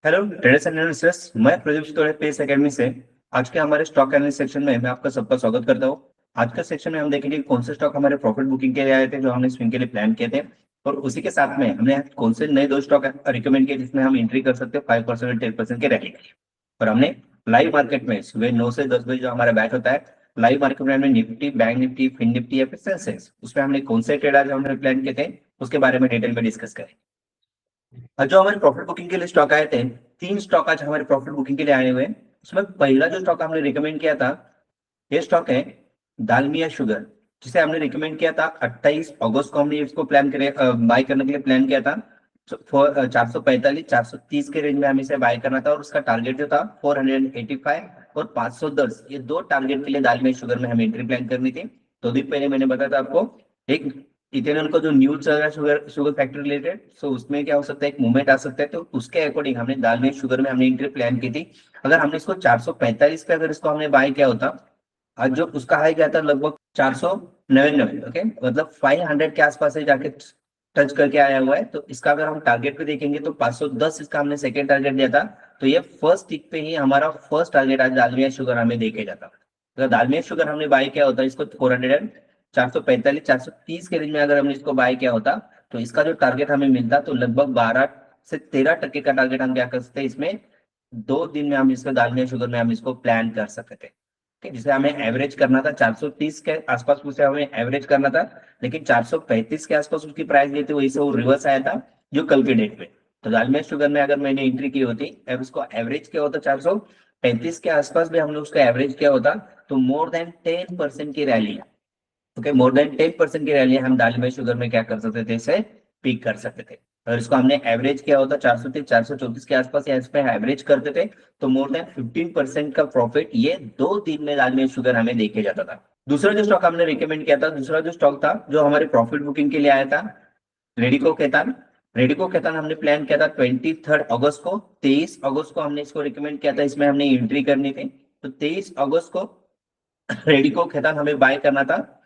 Hello traders and analysts, मैं Pradeep चितौड़े pace academy से। आज के हमारे स्टॉक एनालिसिस सेक्शन में मैं आपका सबका स्वागत करता हूँ। आज का सेक्शन में हम देखेंगे कौन से स्टॉक हमारे प्रॉफिट बुकिंग के लिए आए थे, जो हमने स्विंग के लिए प्लान किए थे, और उसी के साथ में हमने कौन से नए दो स्टॉक रिकमेंड किए जिसमें हम एंट्री कर सकते हैं 5% और 10% के रैली के लिए। और हमने लाइव मार्केट में सुबह 9 से 10 बजे जो हमारा बैच होता है, लाइव मार्केट में हमने Nifty, bank Nifty, Fin Nifty या फिर सेंसेक्स, उसमें हमने कौन से ट्रेड आज हमने प्लान किए थे उसके बारे में डिटेल में डिस्कस करें। और जो हमारे प्रॉफिट बुकिंग के लिए स्टॉक आए थे, तीन स्टॉक आज हमारे प्रॉफिट बुकिंग के लिए आए हुए हैं। उसमें पहला जो स्टॉक हमने रिकमेंड किया था, ये स्टॉक है दालमिया शुगर, जिसे हमने रिकमेंड किया था 28 अगस्त को। हमने इसको प्लान करे बाय करने के लिए प्लान किया था। 445 430 के रेंज में हमें इसे बाय करना था, और उसका टारगेट जो था 485 और 510, ये दो टारगेट के लिए दालमिया शुगर में हमें एंट्री प्लान करनी थी। 2 दिन पहले मैंने बताया था आपको, एक इथेनॉल का जो न्यूज चल रहा है शुगर शुगर फैक्ट्री रिलेटेड, सो उसमें क्या हो सकता है, एक मूवमेंट आ सकता है, तो उसके अकॉर्डिंग हमने दालमिया शुगर में हमने एंट्री प्लान की थी। अगर हमने इसको 445 पे अगर इसको हमने बाय किया होता, आज जो उसका हाई गया था लगभग 499, ओके, मतलब 500 के आसपास है जाके टच करके आया हुआ है। तो इसका अगर हम टारगेट पे देखेंगे तो 510 इसका हमने सेकंड टारगेट दिया था। तो ये फर्स्ट टिक पे ही हमारा फर्स्ट टारगेट आज दालमिया शुगर हमें देके जाता। अगर दालमिया शुगर हमने बाय किया होता इसको 445 430 के रेंज में अगर हमने इसको बाय किया होता, तो इसका जो टारगेट हमें मिलता तो लगभग 12 से 13% का टारगेट हम क्या कर सकते हैं इसमें। 2 दिन में हम इसको दालमिया शुगर में हम इसको प्लान कर सकते थे। जिसे हमें एवरेज करना था 430 के आसपास, उसे हमें एवरेज करना था, लेकिन 435 के आसपास उसकी प्राइस गई थी, वही से वो रिवर्स आया था जो कल के डेट पे। तो दालमिया शुगर में अगर मैंने एंट्री की होती और उसको एवरेज किया होता 435 के आसपास भी हमने उसका एवरेज किया होता, तो मोर देन 10% की रैली, ओके, मोर देन 10% की रैली हम दालमिया शुगर में क्या कर सकते थे, इसे पिक कर सकते थे। अगर इसको हमने एवरेज किया होता 430 434 के आसपास या इस पे एवरेज करते थे, तो मोर देन 15% का प्रॉफिट ये 2 दिन में दालमिया शुगर हमें देके जाता था। दूसरा जो स्टॉक हमने रिकमेंड किया था, दूसरा जो स्टॉक था जो हमारे प्रॉफिट बुकिंग के लिए आया था, रेडिको केतान। रेडिको केतान हमने प्लान किया था 23 अगस्त को। 23 अगस्त को हमने इसको रिकमेंड किया था, इसमें हमने एंट्री करनी थी। तो 23 अगस्त को रेडिको केतान हमें बाय करना था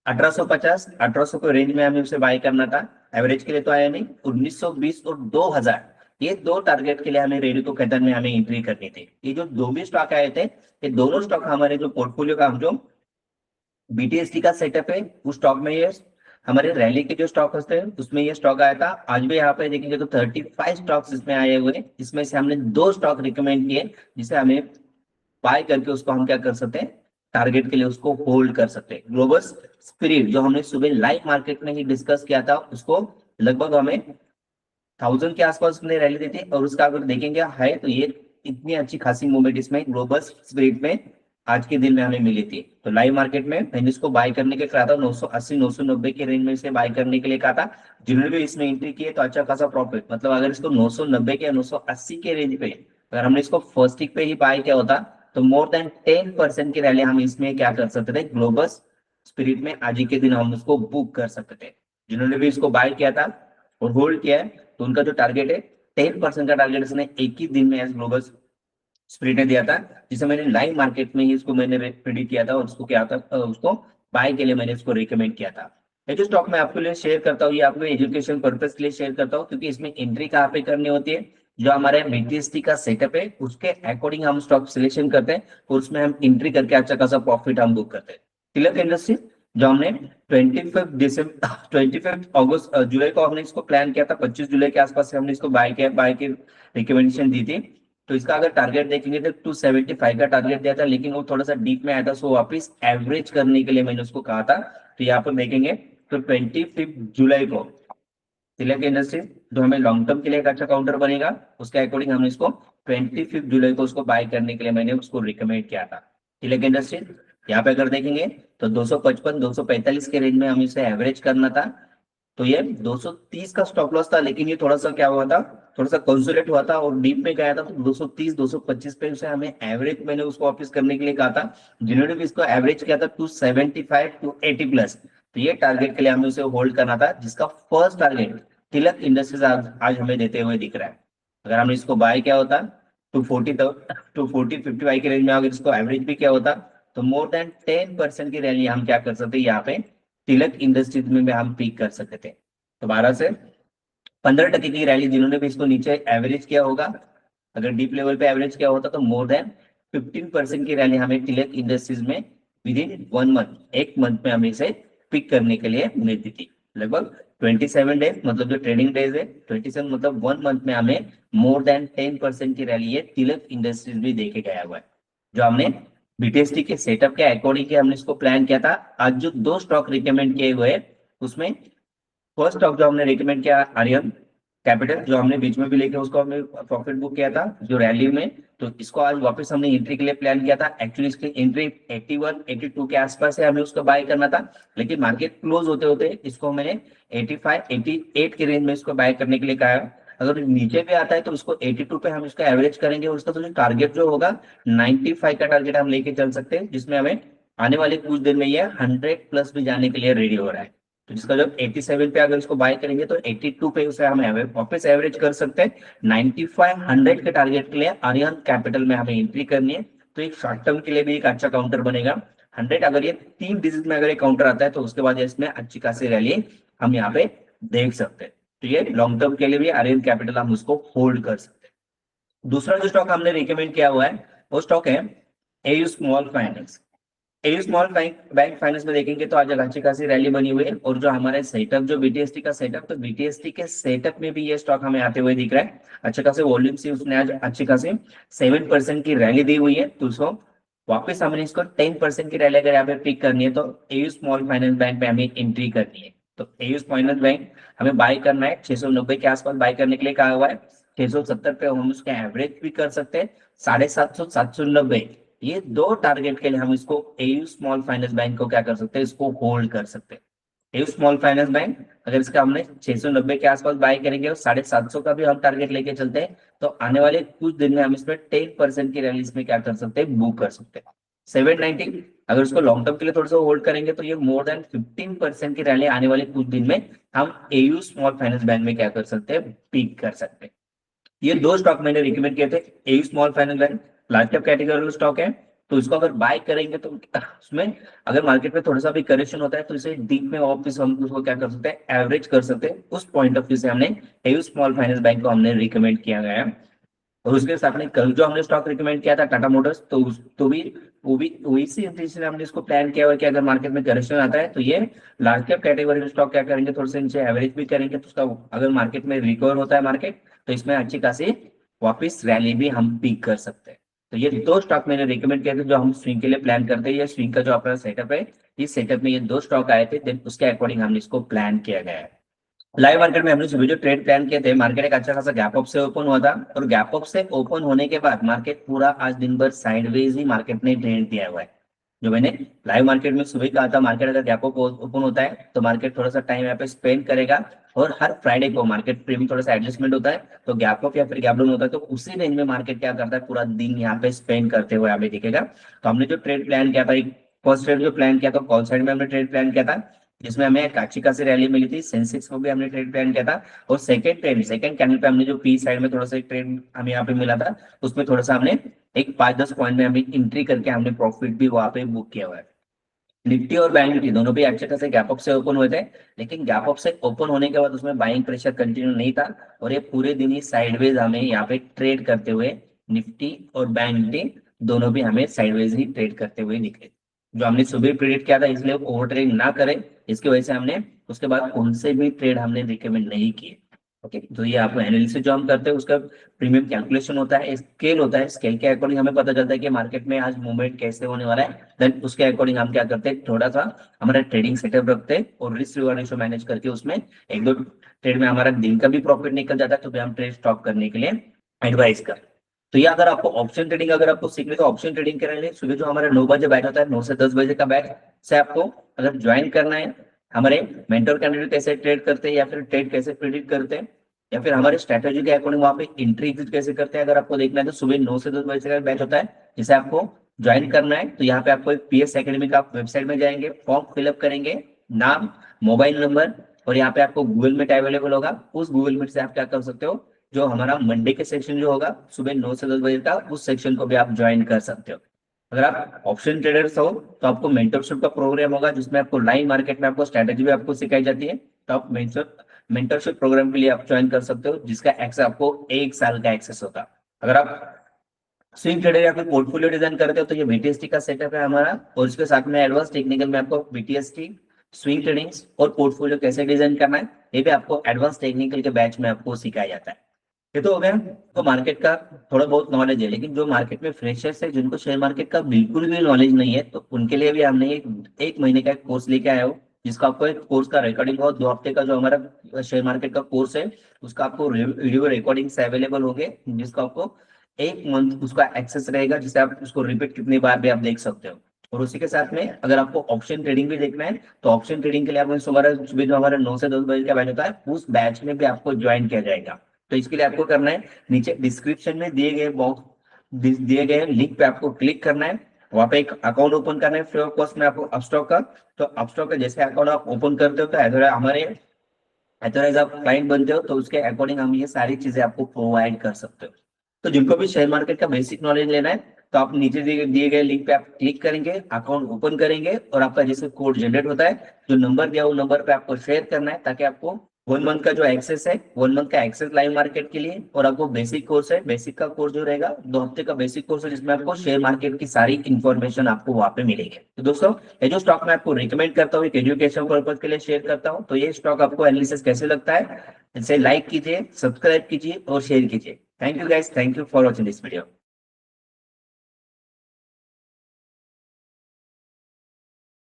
1850 को रेंज में हमें उसे बाय करना था। एवरेज के लिए तो आया नहीं। 1920 और 2000, ये दो टारगेट के लिए हमें रेडिको खतन में हमें एंट्री करनी थी। ये जो दो भी स्टॉक आए थे, ये दोनों स्टॉक हमारे जो पोर्टफोलियो का हम जो बीटीएसटी का सेटअप है उस स्टॉक में ये हमारे रैली के जो स्टॉक होते हैं उसमें ये स्टॉक आया था। आज भी यहाँ पे देखेंगे तो 35 स्टॉक्स इसमें आए हुए हैं। इसमें से हमने दो स्टॉक रिकमेंड किए जिसे हमें बाय करके उसको हम क्या कर सकते हैं, टारगेट के लिए उसको होल्ड कर सकते हैं। ग्लोबल स्पिरिट जो हमने सुबह लाइव मार्केट में ही डिस्कस किया था, उसको लगभग हमें 1000 के आसपास उसने रैली दी थी, और उसका अगर देखेंगे है तो ये इतनी अच्छी खासी मूवमेंट इसमें ग्लोबल स्पिरिट में आज के दिन में हमें मिली थी। तो लाइव मार्केट में मैंने इसको बाय करने के कहा था 980 990 के रेंज में इसे बाय करने के लिए कहा था। जिन्होंने भी इसमें एंट्री की है तो अच्छा खासा प्रॉफिट, मतलब अगर इसको 990 के 980 के रेंज पे अगर हमने इसको फर्स्ट टिक पे ही बाय किया होता, तो मोर देन 10% की रैली हम इसमें क्या कर सकते थे, ग्लोबल स्पिरिट में आज ही के दिन हम उसको बुक कर सकते थे। जिन्होंने भी इसको बाय किया था और होल्ड किया है, तो उनका जो टारगेट है 10% का टारगेट इसने एक ही दिन में एज ग्लोबल स्प्लिट ने दिया था, जिसे मैंने लाइव मार्केट में ही इसको मैंने प्रिडिक्ट किया था, और उसको क्या था उसको बाय के लिए मैंने इसको रिकमेंड किया था। ये जो स्टॉक मैं आपके लिए शेयर करता हूँ, ये आपको एजुकेशन पर्पज के लिए शेयर करता हूँ, क्योंकि इसमें एंट्री कहाँ पे करनी होती है, जो हमारे बीटीएसटी का सेटअप है उसके अकॉर्डिंग हम स्टॉक सिलेक्शन करते हैं, और उसमें हम एंट्री करके अच्छा खासा प्रॉफिट हम बुक करते हैं। तिलक इंडस्ट्री जो हमने 25 जुलाई को हमने इसको प्लान किया था, 25 जुलाई के आसपास से हमने इसको बाय के रिकमेंडेशन दी थी। तो इसका अगर टारगेट देखेंगे तो 275 का टारगेट दिया था, लेकिन वो थोड़ा सा डीप में आया था, सो वापस एवरेज करने के लिए मैंने उसको कहा था। तो यहाँ पर देखेंगे तो 25 जुलाई को तिलक इंडस्ट्रीज जो हमें लॉन्ग टर्म के लिए एक अच्छा काउंटर बनेगा, उसके अकॉर्डिंग हमने इसको 25 जुलाई को उसको बाय करने के लिए मैंने उसको रिकमेंड किया था। तिलक इंडस्ट्रीज यहाँ पे अगर देखेंगे तो 255 245 के रेंज में हमें इसे एवरेज करना था। तो ये 230 का स्टॉप लॉस था, लेकिन ये थोड़ा सा क्या हुआ था, थोड़ा सा कंसोलिडेट हुआ था और डीप में गया था, तो 230 225 पे उसे हमें एवरेज मैंने उसको वापस करने के लिए कहा था। जिन्होंने भी इसको एवरेज किया था 275 टू 80 प्लस, तो ये टारगेट के लिए हमें उसे होल्ड करना था, जिसका फर्स्ट टारगेट तिलक इंडस्ट्रीज आज हमें देते हुए दिख रहा है। अगर हमने इसको बाय किया होता 240 55 के रेंज में, अगर इसको एवरेज भी किया होता, तो मोर देन 10% की रैली हम क्या कर सकते हैं यहाँ पे तिलक इंडस्ट्रीज में हम पिक कर सकते थे। दोबारा से 15% की रैली जिन्होंने भी इसको नीचे एवरेज किया होगा, अगर डीप लेवल पे एवरेज किया होता तो मोर देन 15% की रैली हमें तिलक इंडस्ट्रीज में विद इन 1 मंथ, 1 मंथ में हमें इसे पिक करने के लिए मिलती थी। लगभग 27 डेज, मतलब जो ट्रेडिंग डेज है 27, मतलब 1 मंथ में हमें मोर देन 10% की रैली है तिलक इंडस्ट्रीज भी देखे गया हुआ है, जो हमने बीटीएसटी के सेटअप के अकॉर्डिंग के हमने इसको प्लान किया था। आज जो 2 स्टॉक रिकमेंड किए हुए उसमें फर्स्ट स्टॉक जो हमने रिकमेंड किया आर्यन कैपिटल, जो हमने बीच में भी लेके उसको हमने प्रॉफिट बुक किया था जो रैली में, तो इसको आज वापस हमने एंट्री के लिए प्लान किया था। एक्चुअली इसकी एंट्री 81 82 के आसपास है, हमें उसको बाय करना था, लेकिन मार्केट क्लोज होते होते इसको मैंने 85 88 के रेंज में इसको बाय करने के लिए कहा है। अगर नीचे भी आता है तो उसको 82 पे हम इसका एवरेज करेंगे, और उसका तो जो टारगेट जो होगा 95 का टारगेट हम लेके चल सकते हैं, जिसमें हमें आने वाले कुछ दिन में ये 100 प्लस भी जाने के लिए रेडी हो रहा है। तो जिसका जब 87 पे अगर इसको बाय करेंगे तो 82 पे उसे हम वापस एवरेज कर सकते हैं। 95 100 के टारगेट के लिए आर्यन कैपिटल में हमें एंट्री करनी है, तो एक शॉर्ट टर्म के लिए भी एक अच्छा काउंटर बनेगा 100। अगर ये 3 डिजिट में अगर एक काउंटर आता है तो उसके बाद इसमें अच्छी खासी रैली हम यहाँ पे देख सकते हैं। तो ये लॉन्ग टर्म के लिए भी आर्यन कैपिटल हम उसको होल्ड कर सकते हैं। दूसरा जो स्टॉक हमने रिकमेंड किया हुआ है वो स्टॉक है AU small finance. AU small bank finance में देखेंगे तो आज अच्छी खासी रैली बनी हुई है, और जो हमारे सेटअप जो बीटीएसटी का सेटअप, तो बीटीएसटी के सेटअप में भी ये स्टॉक हमें आते हुए दिख रहा है। अच्छे खासे वॉल्यूम से उसने आज अच्छी खासी 7% की रैली दी हुई है, तो उसको वापस हमने इसको 10% की रैली अगर यहाँ पे पिक करनी है तो एयू स्मॉल फाइनेंस बैंक पे हमें एंट्री करनी है। तो एयू फाइनेंस बैंक हमें बाय करना है 690 के आसपास बाय करने के लिए कहा हुआ है। 670 पे हम उसका एवरेज भी कर सकते हैं, 750 790 ये 2 टारगेट के लिए हम इसको एयू स्मॉल फाइनेंस बैंक को क्या कर सकते हैं, इसको होल्ड कर सकते हैं। एयू स्मॉल फाइनेंस बैंक अगर इसका हमने 690 के आसपास बाय करेंगे और 750 का भी हम टारगेट लेके चलते हैं, तो आने वाले कुछ दिन में हम इसमें 10% की रैली इसमें क्या कर सकते हैं, बुक कर सकते हैं। 790 अगर उसको लॉन्ग टर्म के लिए थोड़ा सा होल्ड करेंगे तो ये मोर देन 15% की रैली आने वाले कुछ दिन में हम एयू स्मॉल फाइनेंस बैंक में क्या कर सकते हैं, पिक कर सकते हैं। ये 2 स्टॉक मैंने रिकमेंड किए थे। AU small finance bank large cap category stock है, तो इसको अगर बाय करेंगे तो उसमें अगर मार्केट में थोड़ा सा भी करेक्शन होता है तो इसे डीप में वापस हम उसको क्या कर सकते हैं, एवरेज कर सकते हैं। उस पॉइंट ऑफ व्यू से हमने एयू स्मॉल फाइनेंस बैंक को हमने रिकमेंड किया गया है। और उसके साथ में कल जो हमने स्टॉक रिकमेंड किया था टाटा मोटर्स, तो भी वही सी इंटेंशन हमने इसको प्लान किया हुआ कि अगर मार्केट में करेक्शन आता है तो ये लार्ज कैप कैटेगरी में स्टॉक क्या करेंगे, थोड़े से नीचे एवरेज भी करेंगे, तो उसका अगर मार्केट में रिकवर होता है मार्केट तो इसमें अच्छी खासी वापिस रैली भी हम पिक कर सकते हैं। तो ये 2 स्टॉक मैंने रिकमेंड किए थे जो हम स्विंग के लिए प्लान करते हैं। ये स्विंग का जो अपना सेटअप है, इस सेटअप में ये 2 स्टॉक आए थे, देन उसके अकॉर्डिंग हमने इसको प्लान किया गया है। लाइव मार्केट में हमने सुबह जो ट्रेड प्लान किए थे, मार्केट एक अच्छा खासा गैप अप से ओपन हुआ था, और गैप अप से ओपन होने के बाद मार्केट पूरा आज दिन भर साइडवेज ही मार्केट ने ट्रेड दिया हुआ है। जो मैंने लाइव मार्केट में सुबह कहा था, मार्केट अगर गैप अप ओपन होता है तो मार्केट थोड़ा सा टाइम यहाँ पे स्पेंड करेगा, और हर फ्राइडे को मार्केट में थोड़ा सा एडजस्टमेंट होता है, तो गैप अप या फिर गैप डाउन होता है तो उसी रेंज में मार्केट क्या करता है, पूरा दिन यहाँ पे स्पेंड करते हुए हमें दिखेगा। तो हमने जो ट्रेड प्लान किया था, एक फर्स्ट ट्रेड जो प्लान किया था कॉल साइड में हमने ट्रेड प्लान किया था, जिसमें हमें एक अच्छी खासी रैली मिली थी। सेंसेक्स को भी हमने ट्रेड प्लान किया था, और सेकंड कैंडल पे हमने जो पी साइड में थोड़ा सा ट्रेड हमें यहाँ पे मिला था, उसमें थोड़ा सा हमने एक 5-10 पॉइंट में हमें एंट्री करके हमने प्रॉफिट भी वहां पे बुक किया हुआ है। निफ्टी और बैंक निफ्टी दोनों भी अच्छे खासे गैप अप से ओपन हुए थे, लेकिन गैप अप से ओपन होने के बाद उसमें बाइंग प्रेशर कंटिन्यू नहीं था, और ये पूरे दिन ही साइडवेज हमें यहाँ पे ट्रेड करते हुए निफ्टी और बैंक निफ्टी दोनों भी हमें साइडवेज ही ट्रेड करते हुए दिखे। जो हमने सुबह प्रेडिक्ट किया था, इसलिए ओवर ट्रेड ना करें, इसकी वजह से हमने उसके बाद कौन से भी ट्रेड हमने रिकमेंड नहीं किए। ओके, तो ये आपको एनालिसिस जो हम करते हैं उसका प्रीमियम कैलकुलेशन होता है, स्केल होता है, स्केल के अकॉर्डिंग हमें पता चलता है कि मार्केट में आज मूवमेंट कैसे होने वाला है, देन उसके अकॉर्डिंग हम क्या करते हैं, थोड़ा सा हमारा ट्रेडिंग सेटअप रखते हैं, और रिस्क रिवॉर्ड रेशियो मैनेज करके उसमें 1-2 ट्रेड में हमारा दिन का भी प्रॉफिट निकल जाता है, तो भी हम ट्रेड स्टॉप करने के लिए एडवाइस कर। तो ये अगर आपको ऑप्शन ट्रेडिंग अगर आपको सीखने, तो ऑप्शन ट्रेडिंग करने के लिए सुबह जो हमारा 9 बजे बैठ होता है, 9 से 10 बजे का बैच से आपको अगर ज्वाइन करना है, हमारे मेंटर कैंडिडेट कैसे ट्रेड करते हैं, या फिर ट्रेड कैसे प्रेडिक्ट करते हैं, या फिर हमारे स्ट्रेटेजी के अकॉर्डिंग वहां पे एंट्री एग्जिट कैसे करते हैं, अगर आपको देखना है तो सुबह 9 से 10 बजे का बैच होता है, जिसे आपको ज्वाइन करना है। तो यहाँ पे आपको एक पीएस एकेडमी का वेबसाइट में जाएंगे, फॉर्म फिलअप करेंगे, नाम, मोबाइल नंबर, और यहाँ पे आपको गूगल मीट अवेलेबल होगा। उस गूगल मीट से आप क्या कर सकते हो, जो हमारा मंडे के सेक्शन जो होगा सुबह 9 से 10 बजे का, उस सेक्शन को भी आप ज्वाइन कर सकते हो। अगर आप ऑप्शन ट्रेडर्स हो तो आपको मेंटरशिप का प्रोग्राम होगा, जिसमें आपको लाइव मार्केट में आपको स्ट्रेटेजी भी आपको सिखाई जाती है, तो आप मेंटरशिप प्रोग्राम के लिए आप ज्वाइन कर सकते हो, जिसका एक्सेस आपको 1 साल का एक्सेस होता है। अगर आप स्विंग ट्रेडर या फिर पोर्टफोलियो डिजाइन करते हो तो ये बीटीएसटी का सेटअप है हमारा, और इसके साथ में एडवांस टेक्निकल में आपको बीटीएसटी, स्विंग ट्रेडिंग्स और पोर्टफोलियो कैसे डिजाइन करना है, ये भी आपको एडवांस टेक्निकल के बैच में आपको सिखाया जाता है। ये तो हो गया तो मार्केट का थोड़ा बहुत नॉलेज है, लेकिन जो मार्केट में फ्रेशर्स है, जिनको शेयर मार्केट का बिल्कुल भी नॉलेज नहीं है, तो उनके लिए भी हमने एक महीने का एक कोर्स लेके आया हो, जिसका आपको एक कोर्स का रिकॉर्डिंग हो, 2 हफ्ते का जो हमारा शेयर मार्केट का कोर्स है उसका आपको वीडियो रिकॉर्डिंग से अवेलेबल हो गए, जिसका आपको 1 मंथ उसका एक्सेस रहेगा, जिसे आप उसको रिपीट कितनी बार भी आप देख सकते हो। और उसी के साथ में अगर आपको ऑप्शन ट्रेडिंग भी देखना है, तो ऑप्शन ट्रेडिंग के लिए आपको सुबह जो हमारा 9 से 10 बजे का बैच होता है, उस बैच में भी आपको ज्वाइन किया जाएगा। तो इसके लिए आपको करना है, नीचे डिस्क्रिप्शन में दिए गए लिंक पे आपको क्लिक करना है, वहां पे एक अकाउंट ओपन करना है फ्री ऑफ कॉस्ट में आपको अपस्टॉक का। तो अपस्टॉक का जैसे अकाउंट आप ओपन करते हो तो हमारे एथोराइज आप क्लाइंट बनते हो, तो उसके अकॉर्डिंग हम ये सारी चीजें आपको प्रोवाइड कर सकते हो। तो जिनको भी शेयर मार्केट का बेसिक नॉलेज लेना है, तो आप नीचे दिए गए लिंक पे आप क्लिक करेंगे, अकाउंट ओपन करेंगे, और आपका जैसे कोड जनरेट होता है, जो नंबर दिया वो नंबर पे आपको शेयर करना है, ताकि आपको 1 मंथ का जो एक्सेस है, 1 मंथ का एक्सेस लाइव मार्केट के लिए, और आपको बेसिक कोर्स है, बेसिक का कोर्स जो रहेगा 2 हफ्ते का बेसिक कोर्स है, जिसमें आपको शेयर मार्केट की सारी इंफॉर्मेशन आपको वहां पे मिलेगी। तो दोस्तों, ये जो स्टॉक मैं आपको रिकमेंड करता हूँ, एक एजुकेशन पर्पज के लिए शेयर करता हूँ, तो ये स्टॉक आपको एनालिसिस कैसे लगता है, इसे लाइक कीजिए, सब्सक्राइब कीजिए और शेयर कीजिए। Thank you guys, thank you for watching this video.